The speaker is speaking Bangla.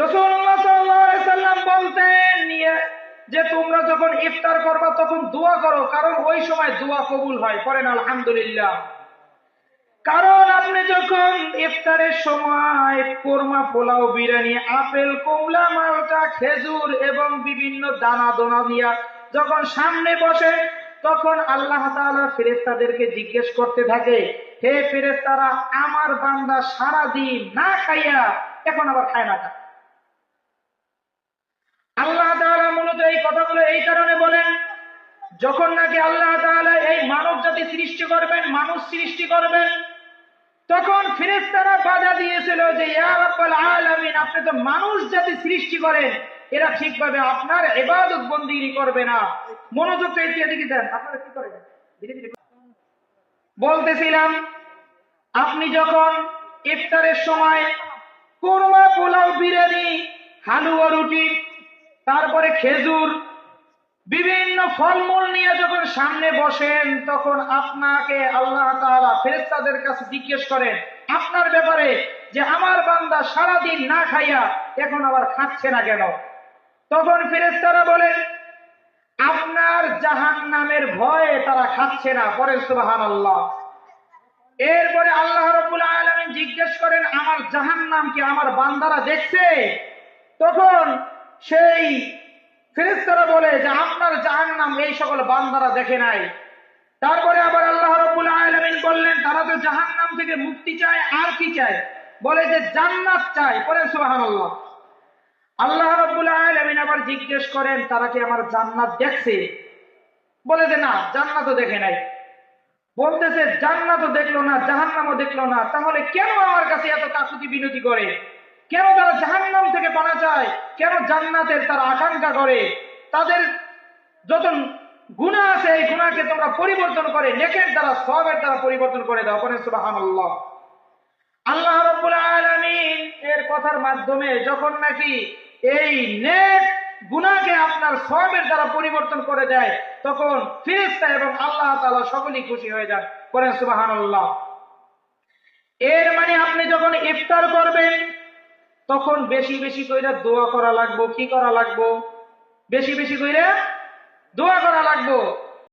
রাসূলুল্লাহ সাল্লাল্লাহু আলাইহি ওয়াসাল্লাম বলতেন যে তোমরা যখন ইফতার করবা তখন দোয়া করো, কারণ ওই সময় দোয়া কবুল হয়। পড়েন আলহামদুলিল্লাহ। কারণ আপনি যখন ইফতারের সময় কোরমা, পোলাও, বিরিয়ানি, আপেল, কমলা, মালটা, খেজুর এবং বিভিন্ন দানা দোনা দিয়া যখন সামনে বসে, তখন আল্লাহ তাআলা ফেরেশতাদেরকে জিজ্ঞেস করতে থাকে, হে ফেরেশতারা, আমার বান্দা সারা দিন না খাইয়া এখন আবার খায় না কেন? আল্লাহ তাআলা মূলত এই কথাগুলো এই কারণে বলেন, যখন নাকি আল্লাহ তাআলা এই মানব জাতি সৃষ্টি করবেন, মানুষ সৃষ্টি করবেন, তখন ফেরেশতারা বাধা দিয়েছিল যে ইয়া রাব্বাল আলামিন, আপনি তো মানুষ জাতি সৃষ্টি করেন, এরা ঠিকভাবে আপনার ইবাদত বন্দেগী করবে না। মনোযোগটা এদিকে দেন, আপনারা কি করেন ধীরে ধীরে। বলতেছিলাম, আপনি যখন ইফতারের সময় কোরমা, পোলাও, বিরিয়ানি, হালুয়া, রুটি, তারপরে খেজুর, বিভিন্ন ফলমূল নিয়ে যখন সামনে বসেন, তখন আপনাকে আল্লাহ তাআলা ফেরেশতাদের কাছে জিজ্ঞেস করেন আপনার ব্যাপারে, যে আমার বান্দা সারাদিন না খাইয়া এখন আবার খাচ্ছে না কেন? তখন ফেরেশতারা বলেন আপনার জাহান্নামের ভয়ে তারা খাচ্ছে না। পড়েন সুবহানাল্লাহ। এরপরে আল্লাহ রাব্বুল আলামিন জিজ্ঞেস করেন আমার জাহান্নাম কি আমার বান্দারা দেখছে? তখন সেই ফেরেশতারা বলে যে আপনার জাহান্নাম এই সকল বান্দারা দেখে নাই। তারপরে আবার আল্লাহ রাব্বুল আলামিন বললেন তারা তো জাহান্নাম থেকে মুক্তি চায়, আর কি চায়? বলে যে জান্নাত চায়। পড়েন সুবহানাল্লাহ। আল্লাহ রাব্বুল আলামিন আবার জিজ্ঞেস করেন তারা কি আমার জান্নাত দেখছে? বলে যে না, জান্নাতও দেখে নাই। বলতেছে জান্নাতও দেখলো না, জাহান্নামও দেখলো না, তাহলে কেন আমার কাছে এত কাকুতি বিনতি করে? কেন তারা জাহান্নাম থেকে পানা চায়? কেন জান্নাতের তারা আকাঙ্ক্ষা করে? তাদের যত গুনাহ আছে এই গুনাহকে তোমরা পরিবর্তন করে নেকের দ্বারা, সওয়াবের দ্বারা পরিবর্তন করে দাও। পড়েন সুবহানাল্লাহ। আল্লাহ রাব্বুল আলামিন এর কথার মাধ্যমে যখন নাকি এই নেক গুনাহকে আপনার সওয়াবের দ্বারা পরিবর্তন করে দেয়, তখন ফেরেশতা এবং আল্লাহ তাআলা সকলেই খুশি হয়ে যান। পড়েন সুবহানাল্লাহ। এর মানে আপনি যখন ইফতার করবেন তখন বেশি বেশি কইরা দোয়া করা লাগবে। কি করা লাগবে? বেশি বেশি কইরা দোয়া করা লাগবে।